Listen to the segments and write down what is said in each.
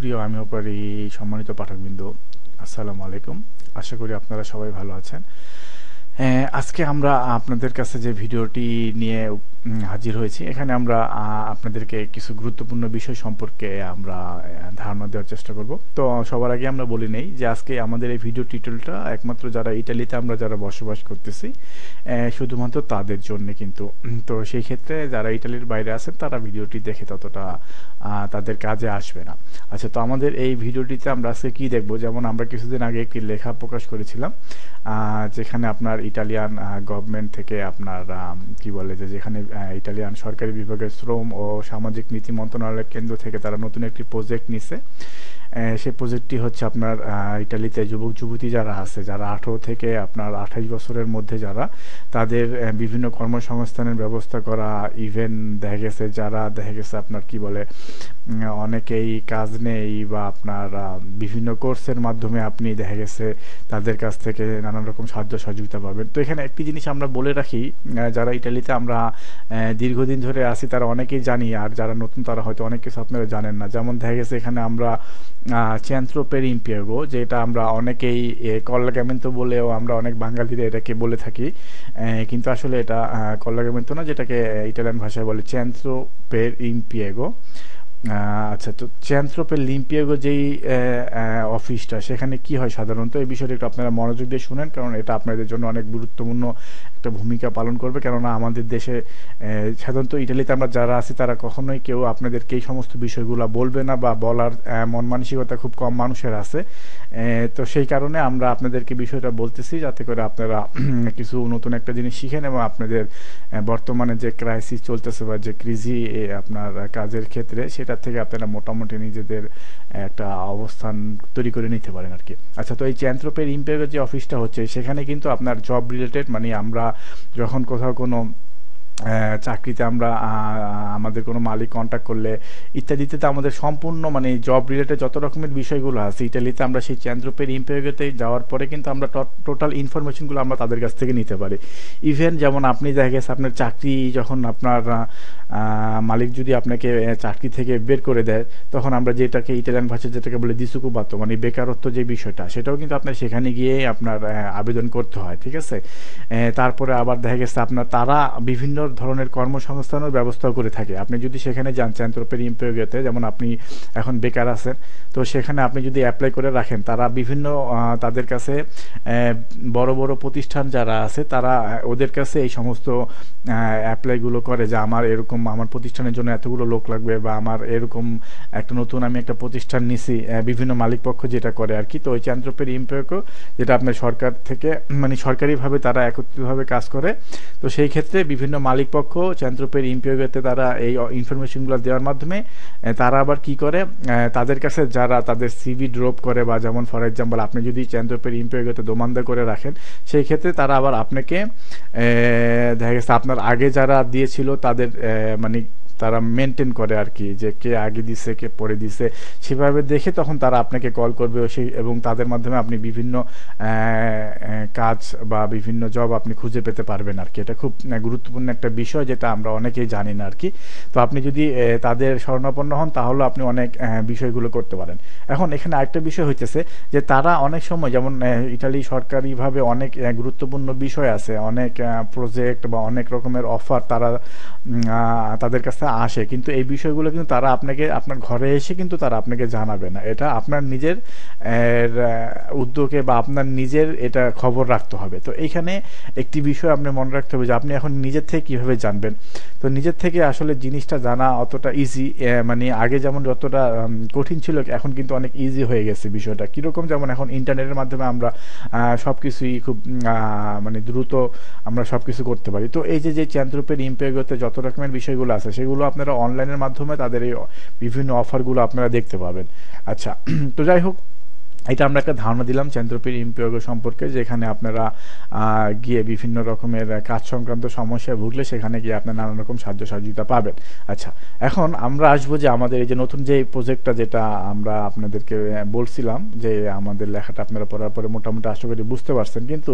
সুপ্রিয় আমি অপারি সম্মানিত পাঠকবৃন্দ, আসসালামু আলাইকুম। আশা করি আপনারা সবাই ভালো আছেন। আজকে আমরা আপনাদের কাছে যে ভিডিওটি নিয়ে হাজির হয়েছি, এখানে আমরা আপনাদেরকে কিছু গুরুত্বপূর্ণ বিষয় সম্পর্কে আমরা ধারণা দেওয়ার চেষ্টা করব। তো সবার আগে আমরা বলি নেই যে আজকে আমাদের এই ভিডিও টাইটেলটা একমাত্র যারা ইতালিতে আমরা যারা বসবাস করতেছি শুধুমাত্র তাদের জন্য, কিন্তু তো সেই ক্ষেত্রে যারা ইতালির বাইরে আছেন তারা ভিডিওটি দেখে ততটা তাদের কাজে আসবে না। আচ্ছা, তো আমাদের এই ভিডিওটিতে আমরা আজকে কি দেখব, যেমন আমরা কিছুদিন আগে একটি লেখা প্রকাশ করেছিলাম যেখানে আপনার ইটালিয়ান গভর্নমেন্ট থেকে আপনার কি বলে যে যেখানে ইটালিয়ান সরকারি বিভাগের শ্রম ও সামাজিক নীতি মন্ত্রণালয়ের কেন্দ্র থেকে তারা নতুন একটি প্রজেক্ট নিছে। সেই প্রজেক্টটি হচ্ছে আপনার ইটালিতে যুবক যুবতী যারা আছে, যারা 18 থেকে আপনার 28 বছরের মধ্যে যারা, তাদের বিভিন্ন কর্মসংস্থানের ব্যবস্থা করা। ইভেন দেখা গেছে যারা দেখা গেছে আপনার কি বলে অনেকেই কাজ নেই বা আপনার বিভিন্ন কোর্সের মাধ্যমে আপনি দেখা গেছে তাদের কাছ থেকে নানান রকম সাহায্য সহযোগিতা পাবেন। তো এখানে একটি জিনিস আমরা বলে রাখি, যারা ইটালিতে আমরা দীর্ঘদিন ধরে আছি তারা অনেকেই জানি, আর যারা নতুন তারা হয়তো অনেক কিছু আপনারা জানেন না। যেমন দেখা গেছে এখানে আমরা centro per impiego, যেটা আমরা অনেকেই কল্যাগামেন্তো বলেও আমরা অনেক বাঙালিরা এটাকে বলে থাকি, কিন্তু আসলে এটা কল্যাগামেন্তো না, যেটাকে ইটালিয়ান ভাষায় বলে centro per impiego। আচ্ছা, তো centro per l'impiego যেই অফিসটা, সেখানে কি হয় সাধারণত, এই বিষয়টা একটু আপনারা মনোযোগ দিয়ে শুনেন, কারণ এটা আপনাদের জন্য অনেক গুরুত্বপূর্ণ একটা ভূমিকা পালন করবে। কেননা আমাদের দেশে সাধারণত ইটালিতে আমরা যারা আছি তারা কখনোই কেউ আপনাদেরকে এই সমস্ত বিষয়গুলো বলবে না, বা বলার মন মানসিকতা খুব কম মানুষের আছে। তো সেই কারণে আমরা আপনাদেরকে বিষয়টা বলতেছি, যাতে করে আপনারা কিছু নতুন একটা জিনিস শিখেন এবং আপনাদের বর্তমানে যে ক্রাইসিস চলতেছে বা যে ক্রিজি আপনার কাজের ক্ষেত্রে, সেটার থেকে আপনারা মোটামুটি নিজেদের একটা অবস্থান তৈরি করে নিতে পারেন আর কি। আচ্ছা, তো এই centro per impiego যে অফিসটা হচ্ছে, সেখানে কিন্তু আপনার জব রিলেটেড, মানে আমরা যখন কোথাও কোনো চাকরিতে আমরা আমাদের কোনো মালিক কন্ট্যাক্ট করলে ইত্যাদিতে, তো আমাদের সম্পূর্ণ মানে জব রিলেটেড যত রকমের বিষয়গুলো আছে ইটালিতে, আমরা সেই centro per impiego-তে যাওয়ার পরে কিন্তু আমরা টোটাল ইনফরমেশনগুলো আমরা তাদের কাছ থেকে নিতে পারি। ইভেন যেমন আপনি দেখা গেছে আপনার চাকরি যখন আপনার মালিক যদি আপনাকে চাকরি থেকে বের করে দেয়, তখন আমরা যেটাকে ইটালিয়ান ভাষায় যেটাকে বলে দিসুকুপাতো, মানে বেকারত্ব যে বিষয়টা, সেটাও কিন্তু আপনার সেখানে গিয়ে আপনার আবেদন করতে হয়, ঠিক আছে। তারপরে আবার দেখা গেছে আপনার তারা বিভিন্ন ধরনের কর্মসংস্থানের ব্যবস্থাও করে থাকে। আপনি যদি সেখানে যান centro per impiego-তে, যেমন আপনি এখন বেকার আছেন, তো সেখানে আপনি যদি অ্যাপ্লাই করে রাখেন, তারা বিভিন্ন তাদের কাছে বড় বড় প্রতিষ্ঠান যারা আছে তারা ওদের কাছে এই সমস্ত অ্যাপ্লাইগুলো করে যে আমার এরকম আমার প্রতিষ্ঠানের জন্য এতগুলো লোক লাগবে, বা আমার এরকম একটা নতুন আমি একটা প্রতিষ্ঠান নিছি, বিভিন্ন মালিক পক্ষ যেটা করে আর কি। তো ওই centro per impiego যেটা আপনার সরকার থেকে মানে সরকারিভাবে তারা একত্রিতভাবে কাজ করে, তো সেই ক্ষেত্রে বিভিন্ন মালিক পক্ষ centro per impiego-তে তারা এই ইনফরমেশনগুলো দেওয়ার মাধ্যমে তারা আবার কি করে, তাদের কাছে যারা তাদের সিভি ড্রপ করে, বা যেমন ফর এক্সাম্পল আপনি যদি centro per impiego-তে দোমানদা করে রাখেন, সেই ক্ষেত্রে তারা আবার আপনাকে দেখা গেছে আপনার আগে যারা দিয়েছিল তাদের মানে তারা মেনটেন করে আর কি, যে কে আগে দিছে কে পরে দিছে, সেভাবে দেখে তখন তারা আপনাকে কল করবে, এবং তাদের মাধ্যমে আপনি বিভিন্ন কাজ বা বিভিন্ন জব আপনি খুঁজে পেতে পারবেন আর কি। এটা খুব গুরুত্বপূর্ণ একটা বিষয়, যেটা আমরা অনেকেই জানি না আর কি। তো আপনি যদি তাদের শরণাপন্ন হন, তাহলে আপনি অনেক বিষয়গুলো করতে পারেন। এখন এখানে আরেকটা বিষয় হইতেছে যে তারা অনেক সময়, যেমন ইটালি সরকারিভাবে অনেক গুরুত্বপূর্ণ বিষয় আছে, অনেক প্রজেক্ট বা অনেক রকমের অফার তারা তাদের কাছে আসে, কিন্তু এই বিষয়গুলো কিন্তু তারা আপনাকে আপনার ঘরে এসে কিন্তু তারা আপনাকে জানাবে না। এটা আপনার নিজের উদ্যোগে বা আপনার নিজের এটা খবর রাখতে হবে। তো এইখানে একটি বিষয় আপনি মনে রাখতে হবে যে আপনি এখন নিজের থেকে কিভাবে জানবেন। তো নিজের থেকে আসলে জিনিসটা জানা অতটা ইজি, মানে আগে যেমন যতটা কঠিন ছিল, এখন কিন্তু অনেক ইজি হয়ে গেছে বিষয়টা। কিরকম, যেমন এখন ইন্টারনেটের মাধ্যমে আমরা সবকিছুই খুব মানে দ্রুত আমরা সবকিছু করতে পারি। তো এই যে centro per impiego-তে যত রকমের বিষয়গুলো আছে, সেগুলো আপনারা অনলাইনের মাধ্যমে তাদের এই বিভিন্ন অফারগুলো আপনারা দেখতে পাবেন। আচ্ছা, তো যাই হোক, এটা আমরা একটা ধারণা দিলাম চেন্দ্রপির ইমপ্রয়োগ সম্পর্কে, যেখানে আপনারা গিয়ে বিভিন্ন রকমের কাজ সংক্রান্ত সমস্যায় ভুগলে সেখানে গিয়ে আপনার নানান রকম সাহায্য সহযোগিতা পাবেন। আচ্ছা, এখন আমরা আসবো যে আমাদের এই যে নতুন যে প্রজেক্টটা, যেটা আমরা আপনাদেরকে বলছিলাম যে আমাদের লেখাটা আপনারা পড়ার পরে মোটামুটি আশা করি বুঝতে পারছেন, কিন্তু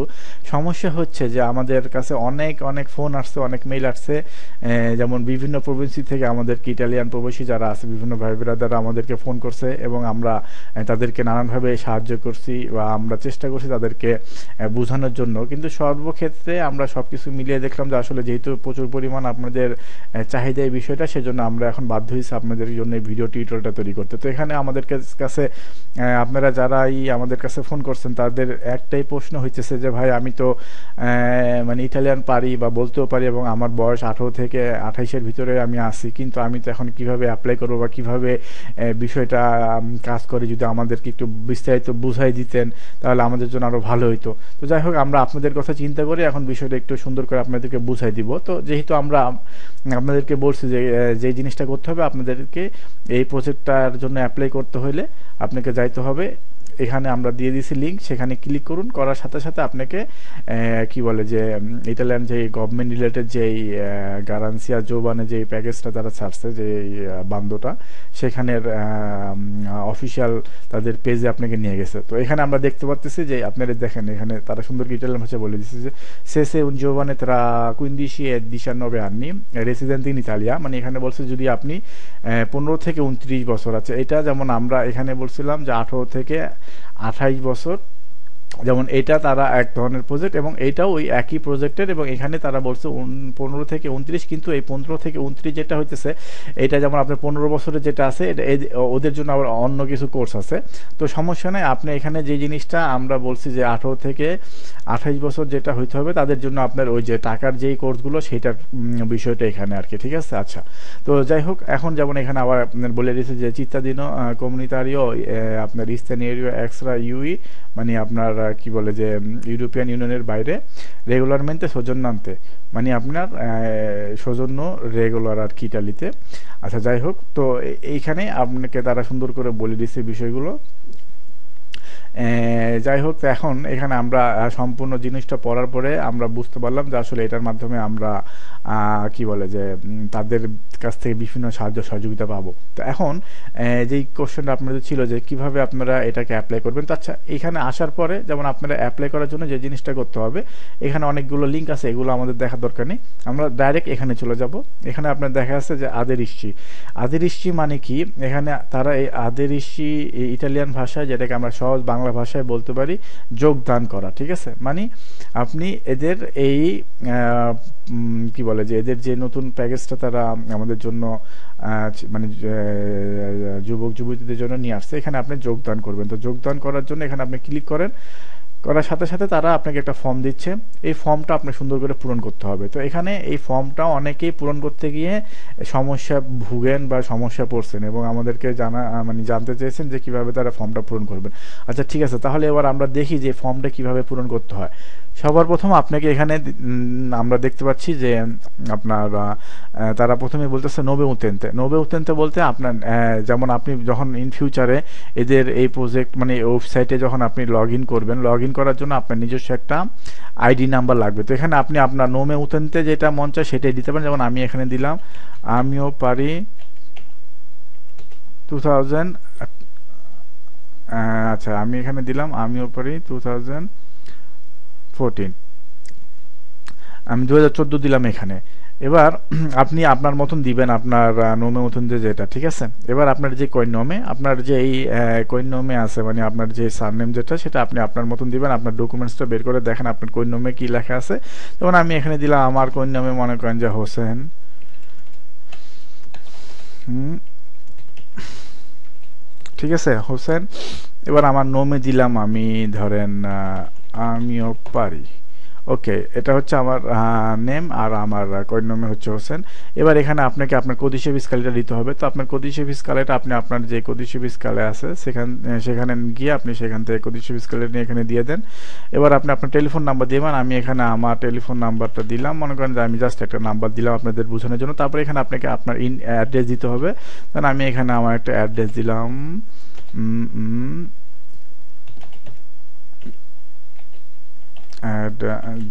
সমস্যা হচ্ছে যে আমাদের কাছে অনেক অনেক ফোন আসছে, অনেক মেইল আসছে, যেমন বিভিন্ন প্রভিন্সি থেকে আমাদের ইটালিয়ান প্রবাসী যারা আছে বিভিন্ন ভাই ব্রাদাররা আমাদেরকে ফোন করছে, এবং আমরা তাদেরকে নানানভাবে সাহায্য করছি বা আমরা চেষ্টা করছি তাদেরকে বোঝানোর জন্য। কিন্তু সর্বক্ষেত্রে আমরা সবকিছু মিলিয়ে দেখলাম যে আসলে যেহেতু প্রচুর পরিমাণ আপনাদের চাহিদা এই বিষয়টা, সেজন্য আমরা এখন বাধ্য হয়েছি আপনাদের জন্য এই ভিডিও টিউটোরিয়ালটা তৈরি করতে। তো এখানে আমাদের কাছে আপনারা যারাই আমাদের কাছে ফোন করছেন তাদের একটাই প্রশ্ন হইতেছে যে ভাই আমি তো মানে ইটালিয়ান পারি বা বলতেও পারি, এবং আমার বয়স 18 থেকে 28-এর ভিতরে আমি আছি, কিন্তু আমি তো এখন কিভাবে অ্যাপ্লাই করবো বা কিভাবে বিষয়টা কাজ করে, যদি আমাদেরকে একটু বিস্তারিত বুঝাই দিতেন তাহলে আমাদের জন্য আরো ভালো হইতো। তো যাই হোক, আমরা আপনাদের কথা চিন্তা করে এখন বিষয়টা একটু সুন্দর করে আপনাদেরকে বুঝাই দিব। তো যেহেতু আমরা আপনাদেরকে বলছি যে যে জিনিসটা করতে হবে, আপনাদেরকে এই প্রজেক্টটার জন্য অ্যাপ্লাই করতে হলে আপনাকে যাইতে হবে, এখানে আমরা দিয়ে দিয়েছি লিঙ্ক, সেখানে ক্লিক করুন। করার সাথে সাথে আপনাকে কি বলে যে ইটালিয়ান যে গভর্নমেন্ট রিলেটেড যে গারান্সিয়া জোবানে যে প্যাকেজটা তারা ছাড়ছে, যে বান্দোটা, সেখানের অফিসিয়াল তাদের পেজে আপনাকে নিয়ে গেছে। তো এখানে আমরা দেখতে পাচ্ছি যে আপনারা দেখেন, এখানে তারা সুন্দর ইটালিয়ান ভাষায় বলে দিচ্ছে যে se un giovane tra 15 e 19 anni residente in Italia, মানে এখানে বলছে যদি আপনি 15 থেকে 29 বছর আছে, এটা যেমন আমরা এখানে বলছিলাম যে 18 থেকে 28 বছর, যেমন এটা তারা এক ধরনের প্রজেক্ট এবং এটাও ওই একই প্রজেক্টের, এবং এখানে তারা বলছে 15 থেকে 29, কিন্তু এই 15 থেকে 29 যেটা হইতেছে এটা যেমন আপনার 15 বছরের যেটা আছে এটা ওদের জন্য আবার অন্য কিছু কোর্স আছে। তো সমস্যা নেই, আপনি এখানে যে জিনিসটা আমরা বলছি যে 18 থেকে 28 বছর যেটা হইতে হবে তাদের জন্য আপনার ওই যে টাকার যেই কোর্সগুলো সেইটার বিষয়টা এখানে আর কি, ঠিক আছে। আচ্ছা, তো যাই হোক, এখন যেমন এখানে আবার আপনার বলে দিয়েছে যে চিত্তাদিনো কমিউনিটারিও আপনার ইস্তানিয়েরিও এক্সট্রা ইউই, মানে আপনার কি বলে যে ইউরোপিয়ান ইউনিয়নের বাইরে রেগুলারমেন্টে সৌজন্যান্তে, মানে আপনার সৌজন্য রেগুলার আর কি ইটালিতে। আচ্ছা, যাই হোক, তো এইখানে আপনাকে তারা সুন্দর করে বলে দিচ্ছে বিষয়গুলো। যাই হোক, এখন এখানে আমরা সম্পূর্ণ জিনিসটা পড়ার পরে আমরা বুঝতে পারলাম যে আসলে এটার মাধ্যমে আমরা কি বলে যে তাদের কাছ থেকে বিভিন্ন সাহায্য সহযোগিতা পাবো। তো এখন যেই কোশ্চেনটা আপনাদের ছিল যে কিভাবে আপনারা এটাকে অ্যাপ্লাই করবেন, তো আচ্ছা, এখানে আসার পরে যেমন আপনারা অ্যাপ্লাই করার জন্য যে জিনিসটা করতে হবে, এখানে অনেকগুলো লিঙ্ক আছে, এগুলো আমাদের দেখার দরকার নেই, আমরা ডাইরেক্ট এখানে চলে যাব। এখানে আপনার দেখা যাচ্ছে যে আদেরিস্চি মানে কি, এখানে তারা এই আদেরিস্চি ইটালিয়ান ভাষায়, যেটাকে আমরা সহজ বাংলা ভাষায় বলতে পারি যোগদান করা, ঠিক আছে। মানে আপনি এদের এই কি বলে যে এদের যে নতুন প্যাকেজটা তারা আমাদের জন্য মানে যুবক যুবতীদের জন্য নিয়ে আসছে, এখানে আপনি যোগদান করবেন। তো যোগদান করার জন্য এখানে আপনি ক্লিক করেন, করার সাথে সাথে তারা আপনাকে একটা ফর্ম দিচ্ছে, এই ফর্মটা আপনি সুন্দর করে পূরণ করতে হবে। তো এখানে এই ফর্মটা অনেকেই পূরণ করতে গিয়ে সমস্যা ভুগেন বা সমস্যা পড়ছেন, এবং আমাদেরকে মানে জানতে চেয়েছেন যে কিভাবে তারা ফর্মটা পূরণ করবেন। আচ্ছা, ঠিক আছে, তাহলে এবার আমরা দেখি যে ফর্মটা কিভাবে পূরণ করতে হয়। সবার প্রথম আপনাকে এখানে আমরা দেখতে পাচ্ছি যে আপনার তারা প্রথমে বলতেছে নোবে উতেন্তে বলতে আপনার যেমন আপনি যখন ইন ফিউচারে এদের এই প্রজেক্ট মানে ওয়েবসাইটে যখন আপনি লগ ইন করবেন, লগ ইন করার জন্য আপনার নিজস্ব একটা আইডি নাম্বার লাগবে। তো এখানে আপনি আপনার নোমে উতেন্তে যেটা মন চায় সেটাই দিতে পারেন, যেমন আমি এখানে দিলাম আমিও পারি 2000, আচ্ছা আমি এখানে দিলাম আমিও পারি 2014, আমি 2014 দিলাম এখানে। এবার আপনি আপনার মতন দিবেন আপনার নোমে মতন যেটা, ঠিক আছে। এবার আপনার যে কইনমে, আপনার যে এই কইনমে আছে মানে আপনার যে সারনেম যেটা, সেটা আপনি আপনার মতন দিবেন। আপনার ডকুমেন্টসটা বের করে দেখেন আপনার কইনমে কি লেখা আছে। যেমন আমি এখানে দিলাম আমার কইনমে মনে করেন যে হোসেন, ঠিক আছে, হোসেন। এবার আমার নোমে দিলাম আমি ধরেন আমিও পারি, ওকে, এটা হচ্ছে আমার নেম আর আমার কইনমে হচ্ছে হোসেন। এবার এখানে আপনাকে আপনার কদিশে ফিসকালিটা দিতে হবে। তো আপনার কদিশে ফিসকালিটা আপনি আপনার যে কদিশে ফিসকালে আছে সেখানে গিয়ে আপনি সেখান থেকে কদিশে ফিসকালিটা নিয়ে এখানে দিয়ে দেন। এবার আপনি আপনার টেলিফোন নাম্বার দিবেন। আমি এখানে আমার টেলিফোন নাম্বারটা দিলাম, মনে করেন যে আমি জাস্ট একটা নাম্বার দিলাম আপনাদের বোঝানোর জন্য। তারপরে এখানে আপনাকে আপনার অ্যাড্রেস দিতে হবে। দেন আমি এখানে আমার একটা অ্যাড্রেস দিলাম,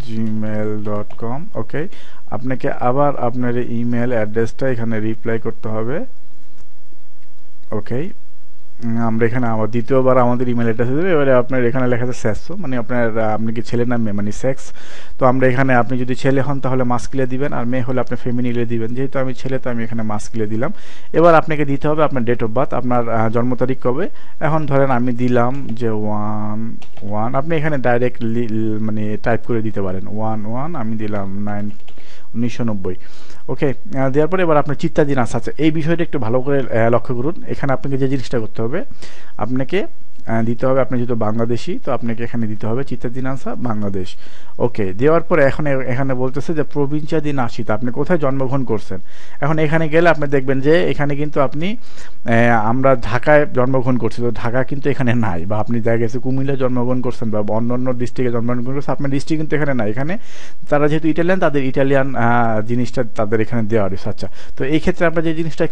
gmail.com। ওকে, আপনাকে আবার আপনার ইমেল অ্যাড্রেসটা এখানে রিপ্লাই করতে হবে। ওকে, আমরা এখানে আবার দ্বিতীয়বার আমাদের ইমেল অ্যাড্রেস দেবে। এবারে আপনার এখানে লেখা আছে স্যাক্স, মানে আপনার আপনি কি ছেলে না মেয়ে, মানে সেক্স। তো আমরা এখানে আপনি যদি ছেলে হন তাহলে মাস্কিলে দিবেন, আর মেয়ে হলে আপনি ফেমিনিলে দিবেন। যেহেতু আমি ছেলে তো আমি এখানে মাস্কিলে দিলাম। এবার আপনাকে দিতে হবে আপনার ডেট অফ বার্থ, আপনার জন্ম তারিখ কবে। এখন ধরেন আমি দিলাম যে 1/1, আপনি এখানে ডাইরেক্ট মানে টাইপ করে দিতে পারেন 1/1, আমি দিলাম 1990। ওকে, দেওয়ার পরে এবার আপনার চিত্তাধীন আছে। এই বিষয়টা একটু ভালো করে লক্ষ্য করুন। এখানে আপনাকে যে জিনিসটা করতে হবে, আপনাকে দিতে হবে, আপনি যেহেতু বাংলাদেশি তো আপনাকে এখানে দিতে হবে চিত্তাধীন আনসা বাংলাদেশ। ওকে, দেওয়ার পরে এখন এখানে বলতেছে যে প্রভিncia নাসিতা, আপনি কোথায় জন্মগ্রহণ করছেন। এখন এখানে গেলে আপনি দেখবেন যে এখানে কিন্তু আপনি আমরা ঢাকায় জন্মগ্রহণ করছি, তো ঢাকা কিন্তু এখানে নাই, বা আপনি দেখা গেছে কুমিল্লায় জন্মগ্রহণ করছেন বা অন্য অন্য ডিস্ট্রিক্টে জন্মগ্রহণ করছেন, আপনার ডিস্ট্রিক্ট কিন্তু এখানে নাই। এখানে তারা যেহেতু ইটালিয়ান, তাদের ইটালিয়ান জিনিসটা তাদের এখানে দেওয়া রয়েছে। আচ্ছা, তো এই ক্ষেত্রে আমরা যে জিনিসটা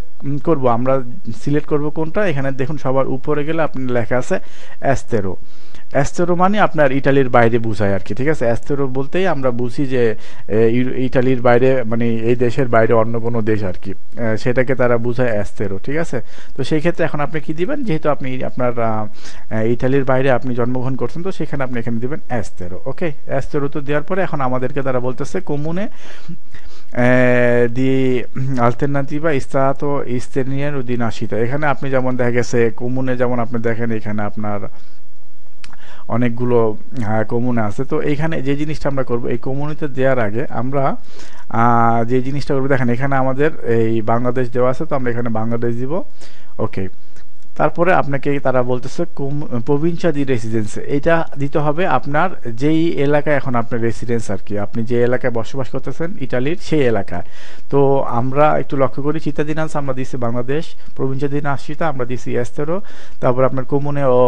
করব, আমরা সিলেক্ট করব কোনটা। এখানে দেখুন সবার উপরে গেলে আপনার লেখা আছে এস্তেরো। এস্তেরো মানে আপনার ইটালির বাইরে বুঝায় আর কি, ঠিক আছে। এস্তেরো বলতেই আমরা বুঝি যে ইটালির বাইরে, মানে এই দেশের বাইরে অন্য কোনো দেশ আর কি, সেটাকে তারা বুঝায় এস্তেরো, ঠিক আছে। তো সেই ক্ষেত্রে এখন আপনি কি দিবেন, যেহেতু আপনি আপনার ইটালির বাইরে আপনি জন্মগ্রহণ করছেন, তো সেখানে আপনি এখানে দিবেন এস্তেরো। ওকে, এস্তেরো তো দেওয়ার পরে এখন আমাদেরকে তারা বলতেছে কমুনে দি আলটারনাটিভা স্টাতো ইস্তেনিয়ান দি নাসিতা। এখানে আপনি যেমন দেখা গেছে কমুনে, যেমন আপনি দেখেন এখানে আপনার অনেকগুলো কমুনে আছে। তো এইখানে যে জিনিসটা আমরা করব, এই কমুনিতে দেওয়ার আগে আমরা যে জিনিসটা করবো, দেখেন এখানে আমাদের এই বাংলাদেশ দেওয়া আছে, তো আমরা এখানে বাংলাদেশ দিব। ওকে, তারপরে আপনাকে তারা বলতেছে প্রভিncia দি রেসিডেন্সি, এটা দিতে হবে আপনার যেই এলাকায় এখন আপনার রেসিডেন্স আর কি, আপনি যে এলাকায় বসবাস করতেছেন ইটালির সেই এলাকায়। তো আমরা একটু লক্ষ্য করি, চিত্তাদিনান্স আমরা দিচ্ছি বাংলাদেশ, প্রভিncia দি নাসিতা আমরা দিচ্ছি এস্তেরো, তারপর আপনার কমুনে ও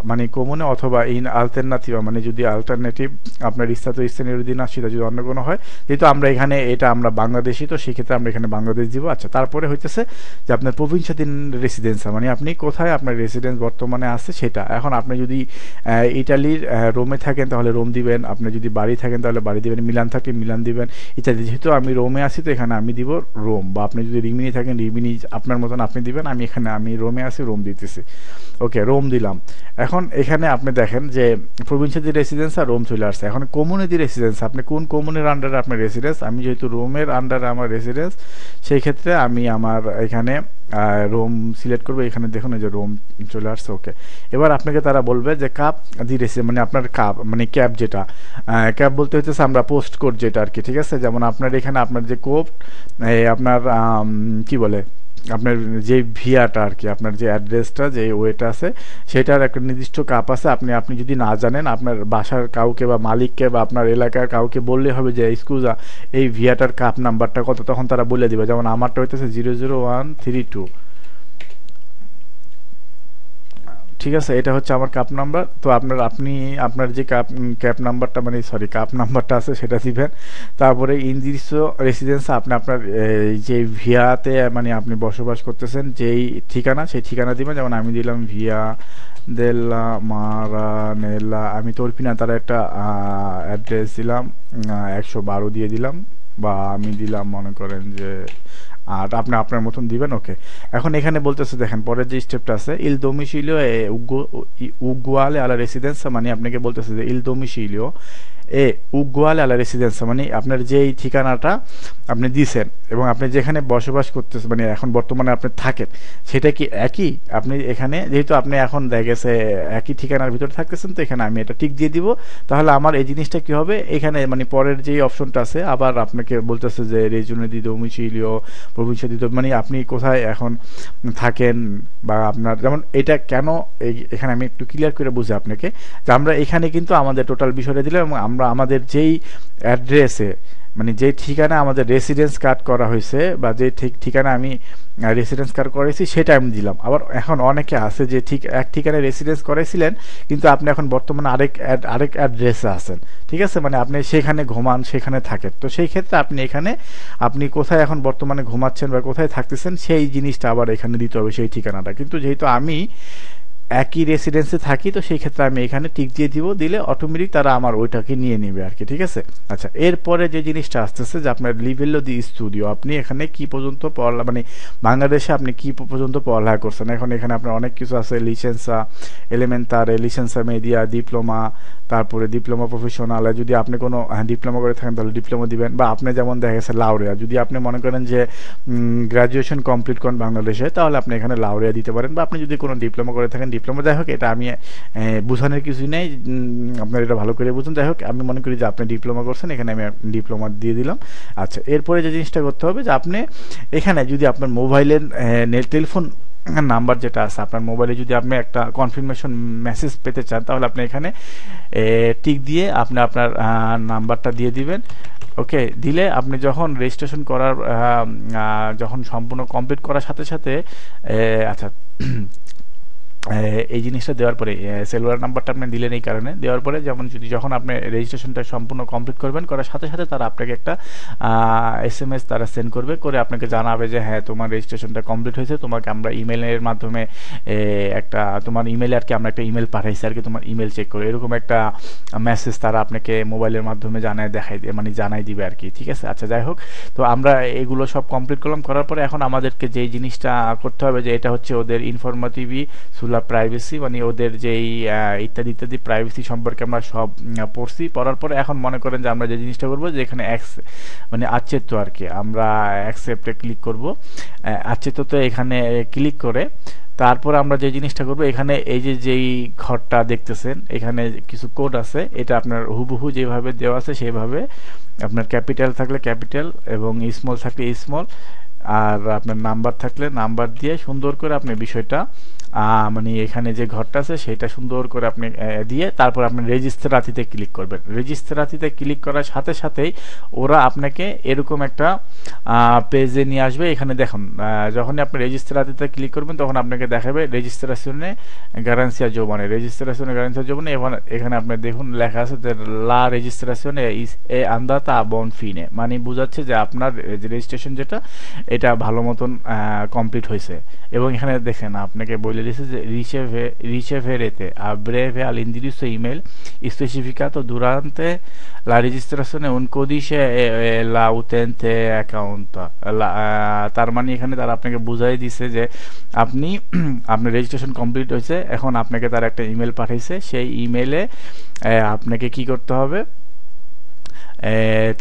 মানে কমুনে অথবা ইন আলটারনাটিভা, মানে যদি আলটারনেটিভ আপনার ইস্তাতো ইস্তেনিয়ানো দি নাসিতা যদি অন্য কোনো হয়, যেহেতু আমরা এখানে এটা আমরা বাংলাদেশি, তো সেক্ষেত্রে আমরা এখানে বাংলাদেশ দিব। আচ্ছা, তারপরে হইতেছে যে আপনার প্রভিncia দি রেসিডেন্সা, মানে আপনি কোথায় আপনার রেসিডেন্স বর্তমানে আছে সেটা। এখন আপনি যদি ইটালির রোমে থাকেন তাহলে রোম দিবেন, আপনি যদি বাড়ি থাকেন তাহলে বাড়ি দিবেন, মিলান থাকলে মিলান দিবেন ইত্যাদি। যেহেতু আমি রোমে আছি তো এখানে আমি দিব রোম, বা আপনি যদি রিমিনি থাকেন রিমিনি আপনার মতন আপনি দিবেন। আমি এখানে আমি রোমে আছি, রোম দিতেছি। ওকে, রোম দিলাম। এখন এখানে আপনি দেখেন যে প্রভিncia দি রেসিডেন্স আর রোম চলে আসছে। এখন কমুনে দি রেসিডেন্স, আপনি কোন কমুনের আন্ডারে আপনার রেসিডেন্স। আমি যেহেতু রোমের আন্ডারে আমার রেসিডেন্স, সেই ক্ষেত্রে আমি আমার এখানে রোম সিলেক্ট করবো। এখানে দেখুন এই যে রোম চলে আসছে। ওকে, এবার আপনাকে তারা বলবে যে কাপ দি রেসিডেন্স, মানে আপনার কাপ মানে ক্যাব, যেটা ক্যাব বলতে হচ্ছে আমরা পোস্ট কোড যেটা আর কি, ঠিক আছে। যেমন আপনার এখানে আপনার যে কোড আপনার কি বলে, আপনার যে ভিয়াটা আর কি, আপনার যে অ্যাড্রেসটা যে ওয়েটা আছে সেটার একটা নির্দিষ্ট কাপ আছে। আপনি যদি না জানেন, আপনার বাসার কাউকে বা মালিককে বা আপনার এলাকার কাউকে বললে হবে যে এক্সকিউজা এই ভিয়াটার কাপ নাম্বারটা কত, তখন তারা বলে দিবে। যেমন আমারটা হইতেছে 00132, ঠিক আছে। এটা হচ্ছে আমার কাপ নাম্বার। তো আপনি আপনার যে ক্যাব নাম্বারটা, মানে সরি কাপ নাম্বারটা আছে সেটা দিবেন। তারপরে ইনদিরিস রেসিডেন্স, আপনি আপনার যে ভিয়াতে মানে আপনি বসবাস করতেছেন যেই ঠিকানা, সেই ঠিকানা দিবেন। যেমন আমি দিলাম ভিয়া দেলা মারানেলা, আমি তোরপিনা তার একটা অ্যাড্রেস দিলাম 112 দিয়ে দিলাম, বা আমি দিলাম মনে করেন যে, আর আপনি আপনার মতন দিবেন। ওকে, এখন এখানে বলতেছে দেখেন পরের যে স্টেপটা আছে, ইল ডোমিসিলিও উগুয়ালে আলা রেসিডেন্সা, মানে আপনাকে বলতেছে যে ইল ডোমিসিলিও উগুয়ালে আলা রেসিডেন্সা, মানে আপনার যেই ঠিকানাটা আপনি দিয়েছেন এবং আপনি যেখানে বসবাস করতেছেন, মানে এখন বর্তমানে আপনি থাকেন, সেটা কি একই। আপনি এখানে যেহেতু আপনি এখন দেখা গেছে একই ঠিকানার ভিতরে থাকতেছেন, তো এখানে আমি এটা টিক দিয়ে দিব। তাহলে আমার এই জিনিসটা কি হবে, এখানে মানে পরের যে অপশনটা আছে আবার আপনাকে বলতেছে যে রেজিওনে দি ডোমিসিলিও প্রভিncia দি, মানে আপনি কোথায় এখন থাকেন, বা আপনার যেমন এটা কেন এখানে আমি একটু ক্লিয়ার করে বুঝি আপনাকে, যে আমরা এখানে কিন্তু আমাদের টোটাল বিষয়টা দিলাম, এবং আমরা আমাদের যেই অ্যাড্রেসে মানে যে ঠিকানা আমাদের রেসিডেন্স কার্ড করা হয়েছে, বা যে ঠিকানা আমি রেসিডেন্স কার্ড করেছি সেটা আমি দিলাম। আবার এখন অনেকে আছে যে ঠিক এক ঠিকানায় রেসিডেন্স করেছিলেন, কিন্তু আপনি এখন বর্তমানে আরেক অ্যাড্রেসে আছেন, ঠিক আছে। মানে আপনি সেখানে ঘুমান, সেখানে থাকেন। তো সেই ক্ষেত্রে আপনি এখানে আপনি কোথায় এখন বর্তমানে ঘুমাচ্ছেন বা কোথায় থাকতেছেন সেই জিনিসটা আবার এখানে দিতে হবে, সেই ঠিকানাটা। কিন্তু যেহেতু আমি একই রেসিডেন্সে থাকি, তো সেই ক্ষেত্রে আমি এখানে টিক দিয়ে দিব, দিলে অটোমেটিক তারা আমার ওইটাকে নিয়ে নেবে আর কি। ঠিক আছে। আচ্ছা, এরপরে যে জিনিসটা আসতেছে যে আপনার লিভেলো দি স্টুডিও, আপনি এখানে কি পর্যন্ত পড়া মানে বাংলাদেশে আপনি কি পর্যন্ত পড়ালেখা করছেন। এখন এখানে আপনার অনেক কিছু আছে, লিসেন্সা এলিমেন্টারে, লিসেন্সা মিডিয়া, ডিপ্লোমা, তারপরে ডিপ্লোমা প্রফেশনাল। যদি আপনি কোনো ডিপ্লোমা করে থাকেন তাহলে ডিপ্লোমা দিবেন, বা আপনি যেমন দেখা গেছে লাউরিয়া, যদি আপনি মনে করেন যে গ্রাজুয়েশন কমপ্লিট করেন বাংলাদেশে, তাহলে আপনি এখানে লাউরিয়া দিতে পারেন, বা আপনি যদি কোনো ডিপ্লোমা করে থাকেন ডিপ্লোমা। যাই হোক, এটা আমি বোঝানোর কিছুই নেই, আপনার এটা ভালো করে বুঝুন। যাই হোক, আমি মনে করি যে আপনি ডিপ্লোমা করছেন, এখানে আমি ডিপ্লোমা দিয়ে দিলাম। আচ্ছা, এরপরে যে জিনিসটা করতে হবে যে আপনি এখানে যদি আপনার মোবাইলের নেট টেলিফোন নাম্বার যেটা আছে আপনার মোবাইলে, যদি আপনি একটা কনফার্মেশন মেসেজ পেতে চান, তাহলে আপনি এখানে টিক দিয়ে আপনি আপনার নাম্বারটা দিয়ে দিবেন। ওকে, দিলে আপনি যখন রেজিস্ট্রেশন করার যখন সম্পূর্ণ কমপ্লিট করার সাথে সাথে আচ্ছা এই জিনিসটা দেওয়ার পরে সেলুলার নাম্বারটা আপনি দিলেন, এই কারণে দেওয়ার পরে যেমন যদি যখন আপনি রেজিস্ট্রেশনটা সম্পূর্ণ কমপ্লিট করবেন, করার সাথে সাথে তারা আপনাকে একটা SMS তারা সেন্ড করবে, করে আপনাকে জানাবে যে হ্যাঁ তোমার রেজিস্ট্রেশনটা কমপ্লিট হয়েছে, তোমাকে আমরা ইমেলের মাধ্যমে একটা তোমার ইমেলে আর কি আমরা একটা ইমেল পাঠাইছি আর কি, তোমার ইমেল চেক করে, এরকম একটা মেসেজ তারা আপনাকে মোবাইলের মাধ্যমে জানাই দিবে আর কি। ঠিক আছে। আচ্ছা, যাই হোক, তো আমরা এগুলো সব কমপ্লিট করলাম, করার পরে এখন আমাদেরকে যেই জিনিসটা করতে হবে যে এটা হচ্ছে ওদের ইনফরমেটিভি প্রাইভেসি, মানে ওদের যেই ইত্যাদি ইত্যাদি প্রাইভেসি সম্পর্কে আমরা সব পড়ছি। পড়ার পরে এখন মনে করেন যে আমরা যে জিনিসটা করবো যে এখানে আচ্ছেত্য আর কি, আমরা অ্যাকসেপ্টে ক্লিক করব। আচ্ছেত্যতে এখানে ক্লিক করে তারপর আমরা যে জিনিসটা করবো, এখানে এই যে যেই ঘরটা দেখতেছেন এখানে কিছু কোড আছে, এটা আপনার হুবহু যেভাবে দেওয়া আছে সেভাবে আপনার ক্যাপিটাল থাকলে ক্যাপিটাল এবং স্মল থাকলে স্মল, আর আপনার নাম্বার থাকলে নাম্বার দিয়ে সুন্দর করে আপনি বিষয়টা এখানে যে ঘরটা আছে সেটা সুন্দর করে আপনি দিয়ে তারপর আপনি রেজিস্ট্রাতিতে ক্লিক করবেন। রেজিস্ট্রাতিতে ক্লিক করার সাথে সাথেই ওরা আপনাকে এরকম একটা পেজে নিয়ে আসবে। এখানে দেখুন, যখনই আপনি রেজিস্ট্রাতিতে ক্লিক করবেন তখন আপনাকে দেখাবে রেজিস্ট্রেশনে গ্যারান্সিয়া জোবানে, রেজিস্ট্রেশনে গ্যারান্সিয়া জোবানে। এখানে আপনি দেখুন লেখা আছে যে লা রেজিস্ট্রেশনে এ আন্দাতা বন ফিনে, মানে বোঝাচ্ছে যে আপনার রেজিস্ট্রেশন যেটা এটা ভালো মতন কমপ্লিট হয়েছে। এবং এখানে দেখেন আপনাকে বলে dice riceverete a breve all'indirizzo email specificato durante la registrazione un codice e la utente account। তার মানে এখানে তারা আপনাকে বুঝাই দিছে যে আপনি আপনার রেজিস্ট্রেশন কমপ্লিট হয়েছে, এখন আপনাকে তার একটা ইমেল পাঠাইছে, সেই ইমেলে আপনাকে কি করতে হবে,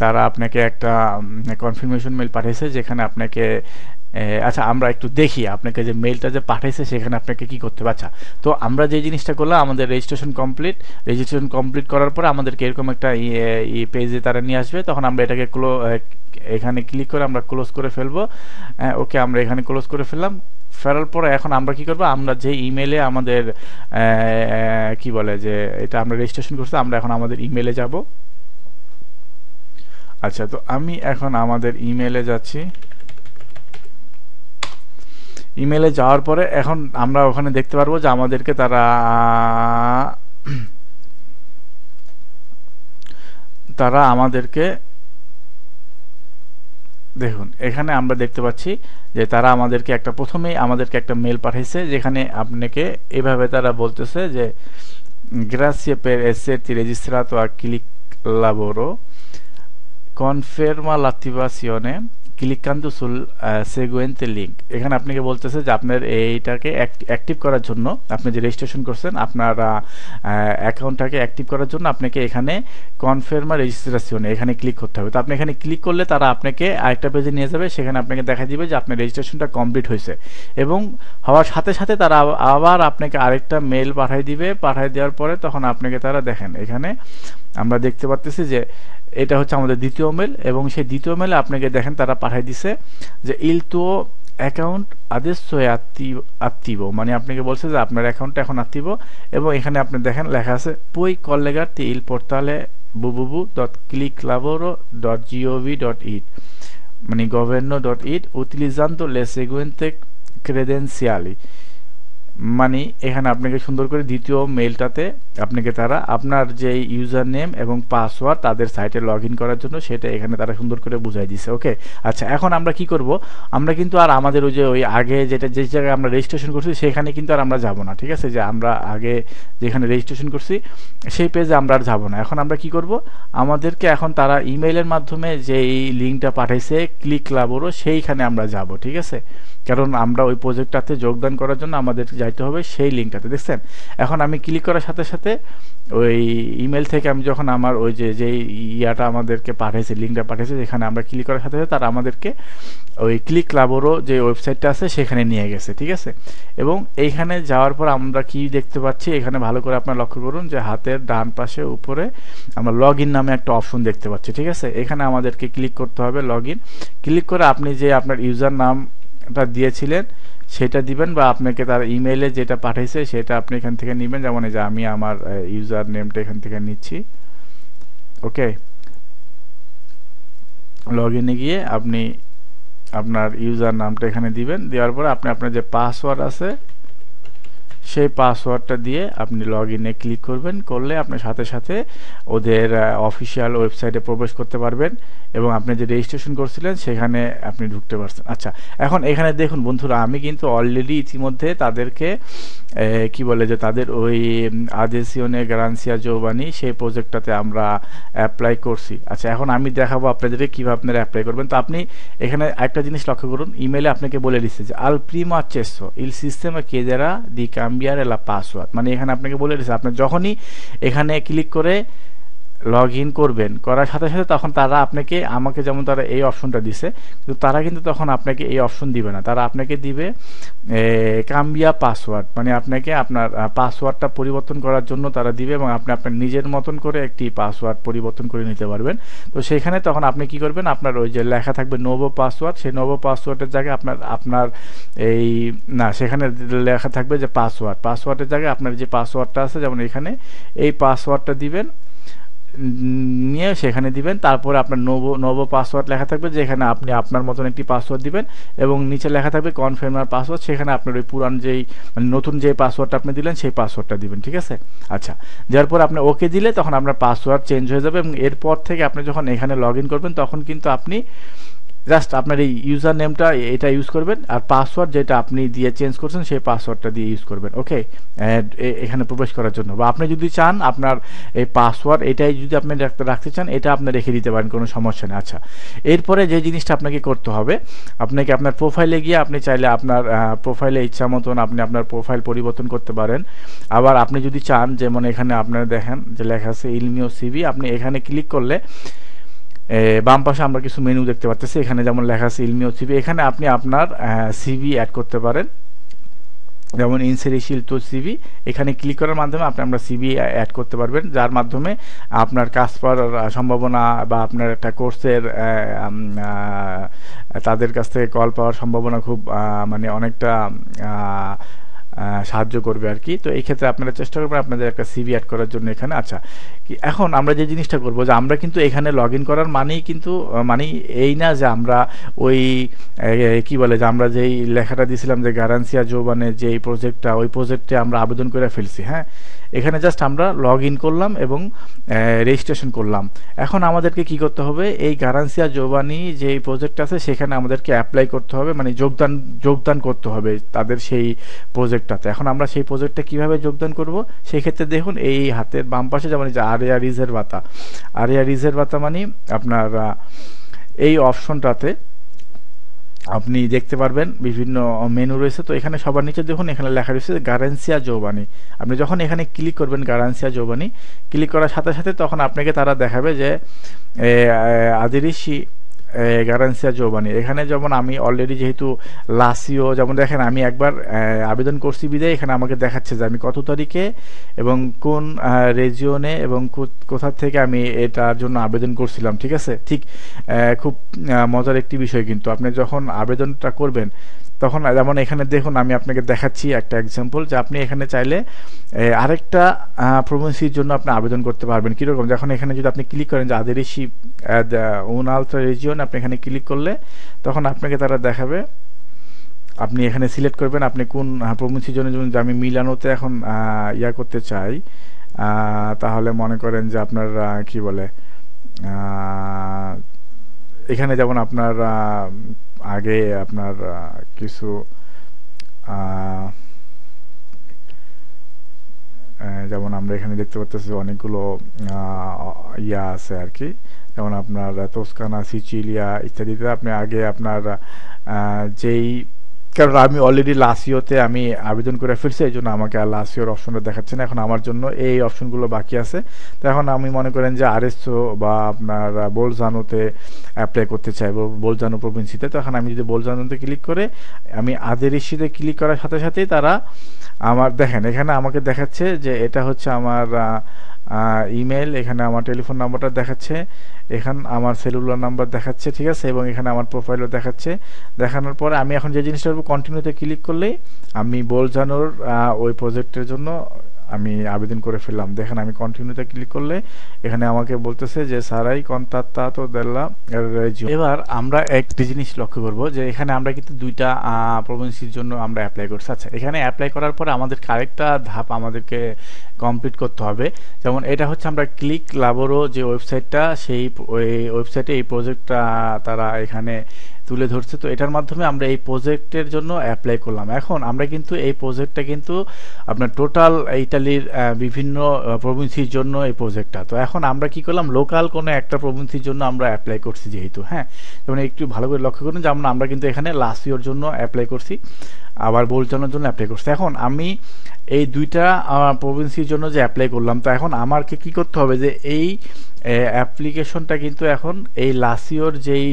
তারা আপনাকে একটা কনফার্মেশন মেল পাঠিয়েছে যেখানে আপনাকে আচ্ছা আমরা একটু দেখি আপনাকে যে মেলটা যে পাঠাইছে সেখানে আপনাকে কি করতে হবে। আচ্ছা, তো আমরা যে জিনিসটা করলাম, আমাদের রেজিস্ট্রেশন কমপ্লিট করার পরে আমাদেরকে এরকম একটা পেজে তারা নিয়ে আসবে, তখন আমরা এটাকে এখানে ক্লিক করে আমরা ক্লোজ করে ফেলবো। ওকে, আমরা এখানে ক্লোজ করে ফেললাম। ফেরার পরে এখন আমরা কি করবো, আমরা যে ইমেলে আমাদের কি বলে যে এটা আমরা রেজিস্ট্রেশন করছি, আমরা এখন আমাদের ইমেলে যাব। আচ্ছা, তো আমি এখন আমাদের ইমেলে যাচ্ছি। ইমেলে যাওয়ার পরে এখন আমরা ওখানে দেখতে পারবো যে আমাদেরকে তারা আমাদেরকে দেখুন এখানে আমরা দেখতে পাচ্ছি যে তারা আমাদেরকে প্রথমেই আমাদেরকে একটা মেল পাঠাইছে, যেখানে আপনাকে এভাবে তারা বলতেছে যে grazie per esserti registrato a Click Lavoro, conferma l'attivazione cliccando sul seguente link। এখানে আপনাকে বলতেছে যে আপনার এইটাকে অ্যাক্টিভ করার জন্য, আপনি যে রেজিস্ট্রেশন করছেন আপনার অ্যাকাউন্টটাকে অ্যাক্টিভ করার জন্য আপনাকে এখানে কনফার্মা রেজিস্ট্রেশনে এখানে ক্লিক করতে হবে। তো আপনি এখানে ক্লিক করলে তারা আপনাকে আরেকটা পেজে নিয়ে যাবে, সেখানে আপনাকে দেখা দিবে যে আপনার রেজিস্ট্রেশনটা কমপ্লিট হয়েছে, এবং হওয়ার সাথে সাথে তারা আবার আপনাকে আরেকটা মেল পাঠিয়ে দিবে। পাঠিয়ে দেওয়ার পরে তখন আপনাকে তারা দেখেন এখানে আমরা দেখতে পাচ্ছি যে এটা হচ্ছে আমাদের দ্বিতীয় মেল, এবং সেই দ্বিতীয় মেলে আপনাকে দেখেন তারা পাঠিয়ে দিছে যে il tuo account adesso è attivo, মানে আপনাকে বলছে যে আপনার অ্যাকাউন্টটা এখন অ্যাক্টিভ। এবং এখানে আপনি দেখেন লেখা আছে puoi collegarti il portale www.clicklavoro.gov.it, মানে governo.it utilizzando le seguenti credenziali। মানে এখানে আপনাকে সুন্দর করে দ্বিতীয় মেইলটাতে আপনাকে তারা আপনার যে ইউজার নেম এবং পাসওয়ার্ড তাদের সাইটে লগ ইন করার জন্য সেটা এখানে তারা সুন্দর করে বুঝাই দিছে। ওকে, আচ্ছা এখন আমরা কি করব, আমরা কিন্তু আর আমাদের ওই আগে যেটা যে জায়গায় আমরা রেজিস্ট্রেশন করছি সেখানে কিন্তু আর আমরা যাব না, ঠিক আছে? যে আমরা আগে যেখানে রেজিস্ট্রেশন করছি সেই পেজে আমরা আর যাব না। এখন আমরা কি করব, আমাদেরকে এখন তারা ইমেইলের মাধ্যমে যে এই লিঙ্কটা পাঠাইছে ক্লিক লাবোরো সেইখানে আমরা যাব, ঠিক আছে? কারণ আমরা ওই প্রজেক্টটাতে যোগদান করার জন্য আমাদের যাইতে হবে সেই লিঙ্কটাতে। দেখছেন, এখন আমি ক্লিক করার সাথে সাথে ওই ইমেল থেকে আমি যখন আমার ওই যে ইয়াটা আমাদেরকে পাঠাইছে, লিঙ্কটা পাঠাইছে, যেখানে আমরা ক্লিক করার সাথে সাথে তারা আমাদেরকে ওই ক্লিক লাবোরো যে ওয়েবসাইটটা আছে সেখানে নিয়ে গেছে, ঠিক আছে? এবং এইখানে যাওয়ার পর আমরা কি দেখতে পাচ্ছি, এখানে ভালো করে আপনারা লক্ষ্য করুন যে হাতের ডান পাশে উপরে আমরা লগ ইন নামে একটা অপশন দেখতে পাচ্ছি, ঠিক আছে? এখানে আমাদেরকে ক্লিক করতে হবে, লগ ইন। ক্লিক করে আপনি যে আপনার ইউজার নামটা দিয়েছিলেন সেটা দিবেন, বা আপনাকে তার ইমেইলে যেটা পাঠাইছে সেটা আপনি এখান থেকে নেবেন। যেমন এই যে আমি আমার ইউজার নেমটা এখান থেকে নিচ্ছি। ওকে, লগ ইনে গিয়ে আপনি আপনার ইউজার নামটা এখানে দিবেন। দেওয়ার পরে আপনি আপনার যে পাসওয়ার্ড আছে সেই পাসওয়ার্ডটা দিয়ে আপনি লগ ইনে ক্লিক করবেন। করলে আপনি সাথে সাথে ওদের অফিসিয়াল ওয়েবসাইটে প্রবেশ করতে পারবেন এবং আপনি যে রেজিস্ট্রেশন করছিলেন সেখানে আপনি ঢুকতে পারছেন। আচ্ছা, এখন এখানে দেখুন বন্ধুরা, আমি কিন্তু অলরেডি ইতিমধ্যে তাদেরকে কি বলে যে তাদের ওই আদেসিওনে গ্রান্সিয়া জোবানি সেই প্রজেক্টটাতে আমরা অ্যাপ্লাই করছি। আচ্ছা, এখন আমি দেখাবো আপনাদেরকে কীভাবে আপনারা অ্যাপ্লাই করবেন। তো আপনি এখানে একটা জিনিস লক্ষ্য করুন, ইমেলে আপনাকে বলে দিচ্ছে যে আল Primo accesso il sistema chiederà di cambiare la password, মানে এখানে আপনাকে বলে দিচ্ছে আপনি যখনই এখানে ক্লিক করে লগ ইন করবেন, করার সাথে সাথে তখন তারা আপনাকে, আমাকে যেমন তারা এই অপশনটা দিছে, কিন্তু তারা কিন্তু তখন আপনাকে এই অপশন দিবে না, তারা আপনাকে দিবে কাম্বিয়া পাসওয়ার্ড, মানে আপনাকে আপনার পাসওয়ার্ডটা পরিবর্তন করার জন্য তারা দিবে এবং আপনি আপনার নিজের মতন করে একটি পাসওয়ার্ড পরিবর্তন করে নিতে পারবেন। তো সেখানে তখন আপনি কি করবেন, আপনার ওই যে লেখা থাকবে নোভো পাসওয়ার্ড, সেই নোভো পাসওয়ার্ডের জায়গায় আপনার এই না, সেখানে লেখা থাকবে যে পাসওয়ার্ডের জায়গায় আপনার যে পাসওয়ার্ডটা আছে, যেমন এখানে এই পাসওয়ার্ডটা দিবেন, নিয়ে সেখানে দিবেন। তারপরে আপনার নোভো পাসওয়ার্ড লেখা থাকবে, যেখানে আপনি আপনার মতন একটি পাসওয়ার্ড দিবেন এবং নিচে লেখা থাকবে কনফার্মার পাসওয়ার্ড, সেখানে আপনার ওই পুরান যেই মানে নতুন যে পাসওয়ার্ডটা আপনি দিলেন সেই পাসওয়ার্ডটা দিবেন, ঠিক আছে? আচ্ছা, দেওয়ার পর আপনি ওকে দিলে তখন আপনার পাসওয়ার্ড চেঞ্জ হয়ে যাবে এবং এরপর থেকে আপনি যখন এখানে লগ ইন করবেন তখন কিন্তু আপনি জাস্ট আপনার এই ইউজার নেমটা এটা ইউজ করবেন আর পাসওয়ার্ড যেটা আপনি দিয়ে চেঞ্জ করছেন সেই পাসওয়ার্ডটা দিয়ে ইউজ করবেন। ওকে, এখানে প্রবেশ করার জন্য, বা আপনি যদি চান আপনার এই পাসওয়ার্ড এটাই যদি আপনি রাখতে চান এটা আপনি রেখে দিতে পারেন, কোনো সমস্যা নেই। আচ্ছা, এরপরে যে জিনিসটা আপনাকে করতে হবে, আপনাকে আপনার প্রোফাইলে গিয়ে আপনি চাইলে আপনার প্রোফাইলে ইচ্ছা মতন আপনি আপনার প্রোফাইল পরিবর্তন করতে পারেন। আবার আপনি যদি চান, যেমন এখানে আপনারা দেখেন যে লেখা আছে ইলমিও সিভি, আপনি এখানে ক্লিক করলে বাম পাশে আমরা কিছু মেনু দেখতে পাচ্ছি, এখানে যেমন লেখা আছে ইলমিও সিভি, এখানে আপনি আপনার সিভি অ্যাড করতে পারেন। যেমন ইনসেরিশিল টু সিভি, এখানে ক্লিক করার মাধ্যমে আমরা সিভি অ্যাড করতে পারবেন, যার মাধ্যমে আপনার কাজ পাওয়ার সম্ভাবনা বা আপনার একটা কোর্সের তাদের কাছ থেকে কল পাওয়ার সম্ভাবনা খুব মানে অনেকটা সাহায্য করবে আর কি। তো এই ক্ষেত্রে আপনারা চেষ্টা করবেন আপনাদের একটা সিভি অ্যাড করার জন্য এখানে। আচ্ছা, এখন আমরা যে জিনিসটা করবো যে আমরা কিন্তু এখানে লগ ইন করার মানেই কিন্তু এই না যে আমরা ওই কি বলে যে আমরা যেই লেখাটা দিয়েছিলাম যে গ্যারান্সিয়া জোবানের যে এই প্রজেক্টটা, ওই প্রজেক্টে আমরা আবেদন করে ফেলছি। হ্যাঁ, এখানে জাস্ট আমরা লগ ইন করলাম এবং রেজিস্ট্রেশন করলাম। এখন আমাদেরকে কি করতে হবে, এই গ্যারান্সিয়া জোবানি যে প্রজেক্ট আছে সেখানে আমাদেরকে অ্যাপ্লাই করতে হবে, মানে যোগদান করতে হবে তাদের সেই প্রজেক্টটাতে। এখন আমরা সেই প্রজেক্টে কিভাবে যোগদান করব, সেই ক্ষেত্রে দেখুন এই হাতের বাম পাশে যেমন যে আরিয়া রিজেরভাতা মানে আপনার এই অপশনটাতে আপনি দেখতে পারবেন বিভিন্ন মেনু রয়েছে। তো এখানে সবার নিচে দেখুন এখানে লেখা রয়েছে গ্যারান্সিয়া জোবানি। আপনি যখন এখানে ক্লিক করবেন গ্যারান্সিয়া জোবানি, ক্লিক করার সাথে সাথে তখন আপনাকে তারা দেখাবে যে আদিরিশি গ্যারান্সিয়া জোবানি। এখানে যেমন আমি অলরেডি যেহেতু লাসিও, যেমন দেখেন আমি একবার আবেদন করছি বিদায় এখানে আমাকে দেখাচ্ছে যে আমি কত তারিখে এবং কোন রেজিওনে এবং কোথা থেকে আমি এটার জন্য আবেদন করছিলাম। ঠিক আছে, ঠিক খুব মজার একটি বিষয়। কিন্তু আপনি যখন আবেদনটা করবেন তখন যেমন এখানে দেখুন আমি আপনাকে দেখাচ্ছি একটা এক্সাম্পল, যে আপনি এখানে চাইলে আরেকটা প্রভিন্সির জন্য আপনি আবেদন করতে পারবেন। কীরকম, যখন এখানে যদি আপনি ক্লিক করেন যে আদেরিশি উনআলত্রা রিজিয়ন, আপনি এখানে ক্লিক করলে তখন আপনাকে তারা দেখাবে আপনি এখানে সিলেক্ট করবেন আপনি কোন প্রভিন্সির জন্য। যেমন আমি মিলানোতে এখন ইয়া করতে চাই, তাহলে মনে করেন যে আপনার কি বলে এখানে যেমন আপনার আগে আপনার কিছু যেমন আমরা এখানে দেখতে পাচ্ছি অনেকগুলো ইয়া আছে আর কি, যেমন আপনার তোস্কানা, সিচিলিয়া ইত্যাদিতে আপনি আগে আপনার যেই, কারণ আমি অলরেডি লাসিওতে আমি আবেদন করে ফেলছি, এই জন্য আমাকে আর লাসিওর অপশনটা দেখাচ্ছে না। এখন আমার জন্য এই অপশনগুলো বাকি আছে। তো এখন আমি মনে করেন যে আরেসো বা আপনার বোলজানোতে অ্যাপ্লাই করতে চাই, বোলজানো প্রভিন্সিতে। তো এখন আমি যদি বোলজানোতে ক্লিক করে আমি আদেরিসিতে ক্লিক করার সাথে সাথেই তারা আমার দেখেন এখানে আমাকে দেখাচ্ছে যে এটা হচ্ছে আমার ইমেল, এখানে আমার টেলিফোন নাম্বারটা দেখাচ্ছে, এখানে আমার সেলুলার নাম্বার দেখাচ্ছে, ঠিক আছে, এবং এখানে আমার প্রোফাইলও দেখাচ্ছে। দেখানোর পরে আমি এখন যে জিনিসটা করবো, কন্টিনিউতে ক্লিক করলেই আমি বোলজানোর ওই প্রজেক্টের জন্য আমি আবেদন করে ফেললাম। দেখেন আমি কন্টিনিউতে ক্লিক করলে এখানে আমাকে বলতেছে যে সারাই কন্তাত্তাতো দেল্লা রেজিও। এবার আমরা একটি জিনিস লক্ষ্য করব যে এখানে আমরা কিন্তু দুইটা প্রভিন্সির জন্য আমরা অ্যাপ্লাই করছি। আচ্ছা, এখানে অ্যাপ্লাই করার পরে আমাদেরকে আরেকটা ধাপ আমাদেরকে কমপ্লিট করতে হবে। যেমন এটা হচ্ছে আমরা ক্লিক লাবোরো যে ওয়েবসাইটটা, সেই ওয়েবসাইটে এই প্রজেক্টটা তারা এখানে তুলে ধরছে। তো এটার মাধ্যমে আমরা এই প্রজেক্টের জন্য অ্যাপ্লাই করলাম। এখন আমরা কিন্তু এই প্রজেক্টটা কিন্তু আপনার টোটাল ইতালির বিভিন্ন প্রভিন্সির জন্য এই প্রজেক্টটা। তো এখন আমরা কি করলাম, লোকাল কোনো একটা প্রভিন্সির জন্য আমরা অ্যাপ্লাই করছি যেহেতু, হ্যাঁ, যেমন একটু ভালো করে লক্ষ্য করুন, যেমন আমরা কিন্তু এখানে লাসিওর জন্য অ্যাপ্লাই করছি, আবার বোলজানোর জন্য অ্যাপ্লাই করছি। এখন আমি এই দুইটা প্রভিন্সির জন্য যে অ্যাপ্লাই করলাম, তো এখন আমাকে কি করতে হবে যে এই অ্যাপ্লিকেশনটা কিন্তু এখন এই লাসিওর যেই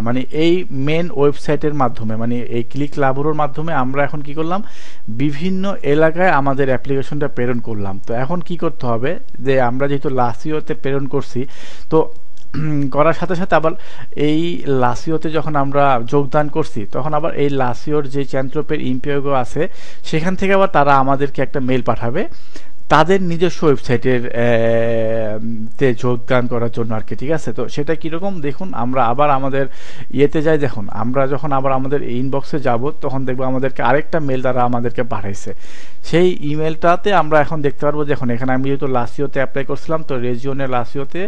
মানে এই মেন ওয়েবসাইটের মাধ্যমে, মানে এই ক্লিক লাবোরোর মাধ্যমে আমরা এখন কি করলাম, বিভিন্ন এলাকায় আমাদের অ্যাপ্লিকেশনটা প্রেরণ করলাম। তো এখন কি করতে হবে যে আমরা যেহেতু লাসিওতে প্রেরণ করছি, তো করার সাথে সাথে আবার এই লাসিওতে যখন আমরা যোগদান করছি, তখন আবার এই লাসিওর যে চ্যান্ট্রোপের ইম্পিওগো আছে, সেখান থেকে আবার তারা আমাদেরকে একটা মেল পাঠাবে তাদের নিজস্ব ওয়েবসাইটের তে যোগদান করার জন্য আর কি, ঠিক আছে। তো সেটা কিরকম দেখুন, আমরা আবার আমাদের ইয়েতে যাই, দেখুন আমরা যখন আবার আমাদের ইনবক্সে যাব, তখন দেখবো আমাদেরকে আরেকটা মেল তারা আমাদেরকে পাঠাইছে। সেই ইমেলটাতে আমরা এখন দেখতে পারবো, দেখুন এখানে আমি যেহেতু লাসিওতে অ্যাপ্লাই করছিলাম, তো রেজিওনে লাসিওতে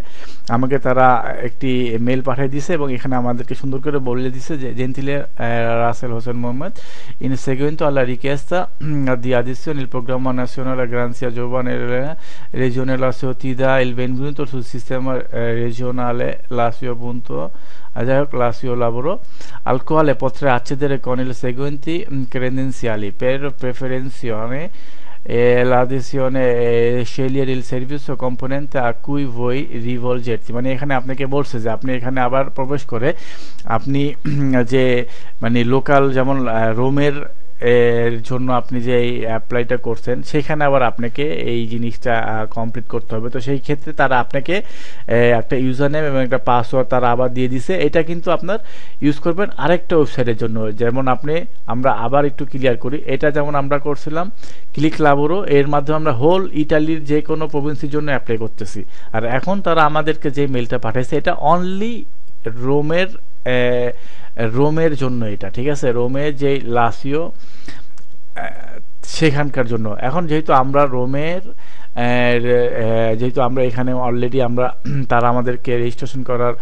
আমাকে তারা একটি মেল পাঠিয়ে দিছে, এবং এখানে আমাদেরকে সুন্দর করে বলে দিছে যে জেন্টিলে রাসেল হোসেন মোহাম্মদ ইন সেগুয়েন্তো alla richiesta di adesione il programma nazionale Garanzia Giovane Regione Lazio ti dà il benvenuto sul sistema regionale Lazio Lavoro, al quale potrai accedere con i seguenti credenziali per preferenzione e l'adesione scegliere il servizio componente a cui vuoi rivolgerti। মানে এখানে আপনাকে বলছে যে আপনি এখানে আবার প্রবেশ করে আপনি যে মানে লোকাল যেমন রোমের এর জন্য আপনি যে এই অ্যাপ্লাইটা করছেন, সেখানে আবার আপনাকে এই জিনিসটা কমপ্লিট করতে হবে। তো সেই ক্ষেত্রে তারা আপনাকে একটা ইউজার নেম এবং একটা পাসওয়ার্ড তারা আবার দিয়ে দিছে। এটা কিন্তু আপনার ইউজ করবেন আরেকটা ওয়েবসাইটের জন্য। যেমন আমরা আবার একটু ক্লিয়ার করি, এটা যেমন আমরা করছিলাম ক্লিক লাবোরো, এর মাধ্যমে আমরা হোল ইটালির যে কোনো প্রভিন্সির জন্য অ্যাপ্লাই করতেছি। আর এখন তারা আমাদেরকে যে মেলটা পাঠাইছে, এটা অনলি রোমের জন্য, এটা ঠিক আছে, রোমের যে লাসিও সেখানকার জন্য। এখন যেহেতু আমরা রোমের যেহেতু আমরা এখানে অলরেডি আমরা তারা আমাদেরকে রেজিস্ট্রেশন করার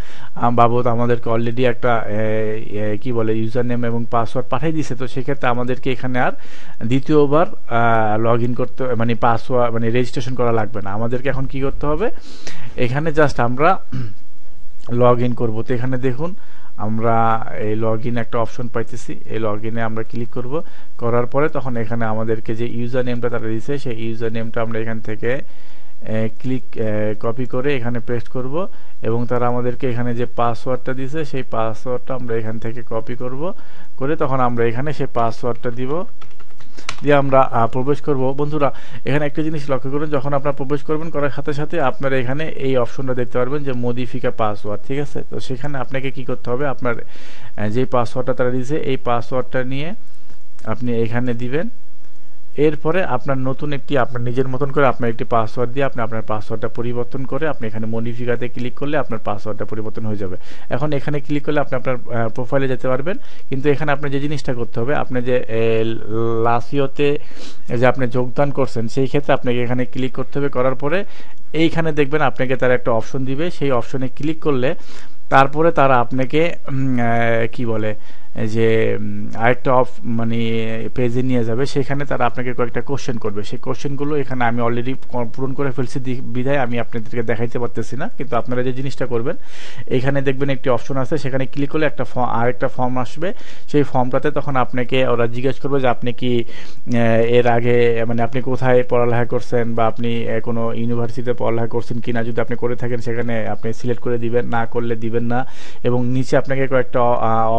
বাবদ আমাদেরকে অলরেডি একটা কি বলে ইউজার নেম এবং পাসওয়ার্ড পাঠিয়ে দিছে, তো সেক্ষেত্রে আমাদেরকে এখানে আর দ্বিতীয়বার লগ ইন করতে মানে পাসওয়ার্ড মানে রেজিস্ট্রেশন করা লাগবে না। আমাদেরকে এখন কি করতে হবে, এখানে জাস্ট আমরা লগ ইন করবো। তো এখানে দেখুন আমরা এই লগ ইন একটা অপশন পাইতেছি, এই লগ ইনে আমরা ক্লিক করব। করার পরে তখন এখানে আমাদেরকে যে ইউজার নেমটা তারা দিয়েছে, সেই ইউজার নেমটা আমরা এখান থেকে কপি করে এখানে পেস্ট করব, এবং তারা আমাদেরকে এখানে যে পাসওয়ার্ডটা দিয়েছে, সেই পাসওয়ার্ডটা আমরা এখান থেকে কপি করব, করে তখন আমরা এখানে সেই পাসওয়ার্ডটা দিব, দিয়ে আমরা প্রবেশ করব। বন্ধুরা এখানে একটা জিনিস লক্ষ্য করুন, যখন আপনারা প্রবেশ করবেন, করার সাথে সাথে আপনারা এখানে এই অপশনটা দেখতে পারবেন যে মডিফিকা পাসওয়ার্ড, ঠিক আছে। তো সেখানে আপনাকে কি করতে হবে, আপনার যে পাসওয়ার্ডটা তারা দিয়েছে এই পাসওয়ার্ডটা নিয়ে আপনি এখানে দিবেন, এরপরে আপনার নতুন একটি আপনার নিজের মতন করে আপনার একটি পাসওয়ার্ড দিয়ে আপনি আপনার পাসওয়ার্ডটা পরিবর্তন করে আপনি এখানে মডিফিকাতে ক্লিক করলে আপনার পাসওয়ার্ডটা পরিবর্তন হয়ে যাবে। এখন এখানে ক্লিক করলে আপনি আপনার প্রোফাইলে যেতে পারবেন। কিন্তু এখানে আপনি যে জিনিসটা করতে হবে, আপনি যে লাসিওতে যে আপনি যোগদান করছেন সেই ক্ষেত্রে আপনাকে এখানে ক্লিক করতে হবে। করার পরে এইখানে দেখবেন আপনাকে তারা একটা অপশন দিবে, সেই অপশনে ক্লিক করলে তারপরে তারা আপনাকে কি বলে যে আরেকটা মানে পেজে নিয়ে যাবে। সেখানে তারা আপনাকে কয়েকটা কোশ্চেন করবে। সেই কোশ্চেনগুলো এখানে আমি অলরেডি পূরণ করে ফেলছি বিধায় আমি আপনাদেরকে দেখাইতে পারতেছি না। কিন্তু আপনারা যে জিনিসটা করবেন, এখানে দেখবেন একটি অপশন আছে, সেখানে ক্লিক করলে আরেকটা ফর্ম আসবে। সেই ফর্মটাতে তখন আপনাকে ওরা জিজ্ঞেস করবে যে আপনি কি এর আগে মানে আপনি কোথায় পড়ালেখা করছেন বা আপনি কোনো ইউনিভার্সিটিতে পড়ালেখা করছেন কিনা। যদি আপনি করে থাকেন সেখানে আপনি সিলেক্ট করে দিবেন, না করলে দিবেন না। এবং নিচে আপনাকে কয়েকটা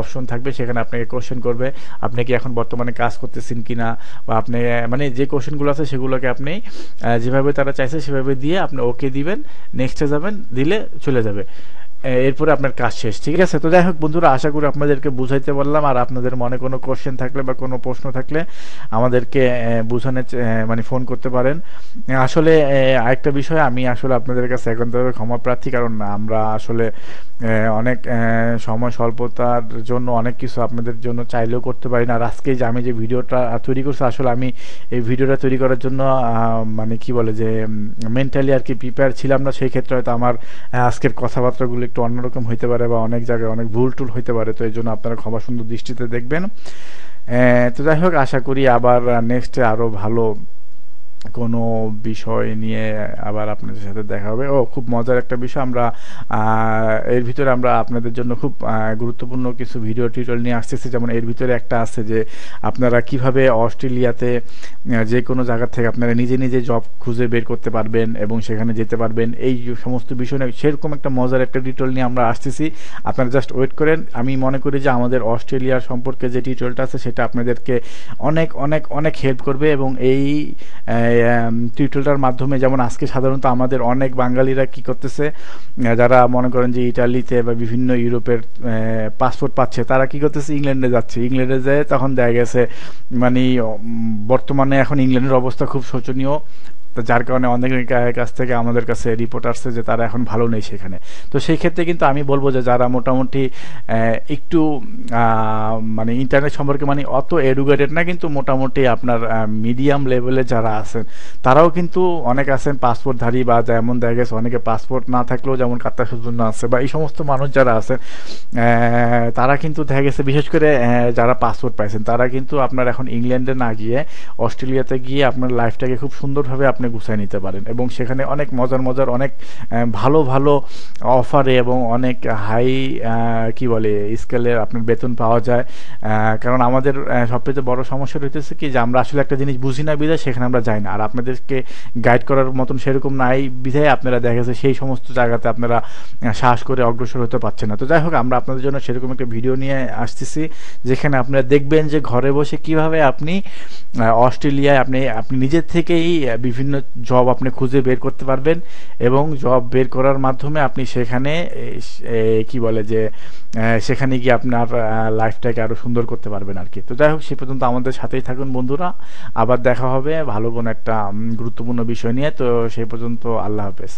অপশন থাকবে, সেখানে আপনাকে কোশ্চেন করবে আপনি কি এখন বর্তমানে কাজ করতেছেন কিনা, বা আপনি মানে যে কোশ্চেনগুলো আছে সেগুলোকে আপনি যেভাবে তারা চাইছে সেভাবে দিয়ে আপনি ওকে দিবেন, নেক্সটে যাবেন, দিলে চলে যাবে। এরপরে আপনার কাজ শেষ। ঠিক আছে, তো যাই হোক বন্ধুরা, আশা করি আপনাদেরকে বুঝাইতে পারলাম। আর আপনাদের মনে কোনো কোশ্চেন থাকলে বা কোনো প্রশ্ন থাকলে আমাদেরকে বুঝানো মানে ফোন করতে পারেন। আসলে আরেকটা বিষয়, আমি আসলে আপনাদের কাছে একান্তভাবে ক্ষমা প্রার্থী, কারণ আমরা আসলে অনেক সময় স্বল্পতার জন্য অনেক কিছু আপনাদের জন্য চাইলেও করতে পারি না। আর আজকে যে আমি যে ভিডিওটা তৈরি করছি, আসলে আমি এই ভিডিওটা তৈরি করার জন্য মানে কি বলে যে মেন্টালি আর কি প্রিপেয়ার ছিলাম না। সেই ক্ষেত্রে হয়তো আমার আজকের কথাবার্তাগুলো একটু অন্যরকম হইতে পারে বা অনেক জায়গায় অনেক ভুল টুল হইতে পারে। তো এই জন্য আপনারা ক্ষমা সুন্দর দৃষ্টিতে দেখবেন। তো যাই হোক, আশা করি আবার নেক্সটে আরো ভালো কোনো বিষয় নিয়ে আবার আপনাদের সাথে দেখা হবে। খুব মজার একটা বিষয়, আমরা এর ভিতরে আমরা আপনাদের জন্য খুব গুরুত্বপূর্ণ কিছু ভিডিও টিউটোরিয়াল নিয়ে আসতেছি। যেমন এর ভিতরে একটা আছে যে আপনারা কিভাবে অস্ট্রেলিয়াতে যে কোনো জায়গা থেকে আপনারা নিজে নিজে জব খুঁজে বের করতে পারবেন এবং সেখানে যেতে পারবেন। এই সমস্ত বিষয় নিয়ে সেরকম একটা মজার একটা টিউটোরিয়াল নিয়ে আমরা আসতেছি। আপনারা জাস্ট ওয়েট করেন। আমি মনে করি যে আমাদের অস্ট্রেলিয়ার সম্পর্কে যে টিউটোরিয়ালটা আছে সেটা আপনাদেরকে অনেক অনেক অনেক হেল্প করবে। এবং এই টিউটোরিয়ালটার মাধ্যমে, যেমন আজকে সাধারণত আমাদের অনেক বাঙালিরা কি করতেছে, যারা মনে করেন যে ইটালিতে বা বিভিন্ন ইউরোপের পাসপোর্ট পাচ্ছে, তারা কি করতেছে ইংল্যান্ডে যাচ্ছে। ইংল্যান্ডে যায় তখন দেখা গেছে মানে বর্তমানে এখন ইংল্যান্ডের অবস্থা খুব শোচনীয়, যার কারণে অনেকের কাছ থেকে আমাদের কাছে রিপোর্ট আসছে যে তারা এখন ভালো নেই সেখানে। তো সেই ক্ষেত্রে কিন্তু আমি বলবো যে যারা মোটামুটি একটু মানে ইন্টারনেট সম্পর্কে মানে অত এডুকেটেড না, কিন্তু মোটামুটি আপনার মিডিয়াম লেভেলে যারা আছেন, তারাও কিন্তু অনেক আছেন পাসপোর্টধারী, বা যেমন দেখা গেছে অনেকে পাসপোর্ট না থাকলেও যেমন কাত্তা সুজন্য আছে, বা এই সমস্ত মানুষ যারা আছেন তারা কিন্তু দেখা গেছে বিশেষ করে যারা পাসপোর্ট পাইছেন তারা কিন্তু আপনার এখন ইংল্যান্ডে না গিয়ে অস্ট্রেলিয়াতে গিয়ে আপনার লাইফটাকে খুব সুন্দরভাবে আপনি গুছিয়ে নিতে পারেন। এবং সেখানে অনেক মজার মজার অনেক ভালো ভালো অফারে এবং অনেক হাই কি বলে স্কেলের আপনার বেতন পাওয়া যায়। কারণ আমাদের সবচেয়ে বড় সমস্যা হইতেছে কি যে আমরা আসলে একটা জিনিস বুঝি না বিধায় সেখানে আমরা যাই না। আর আপনাদেরকে গাইড করার মতন সেরকম নাই বিধায় আপনারা দেখা গেছে সেই সমস্ত জায়গাতে আপনারা সাহস করে অগ্রসর হতে পারছেন না। তো যাই হোক, আমরা আপনাদের জন্য সেরকম একটা ভিডিও নিয়ে আসতেছি যেখানে আপনারা দেখবেন যে ঘরে বসে কিভাবে আপনি অস্ট্রেলিয়ায় আপনি নিজের থেকেই বিভিন্ন জব আপনি খুঁজে বের করতে পারবেন। এবং জব বের করার মাধ্যমে আপনি সেখানে কি বলে যে সেখানে গিয়ে আপনার লাইফটাকে আরো সুন্দর করতে পারবেন আর কি। তো যাই হোক, সে পর্যন্ত আমাদের সাথেই থাকুন বন্ধুরা। আবার দেখা হবে ভালো কোনো একটা গুরুত্বপূর্ণ বিষয় নিয়ে। তো সেই পর্যন্ত আল্লাহ হাফেজ।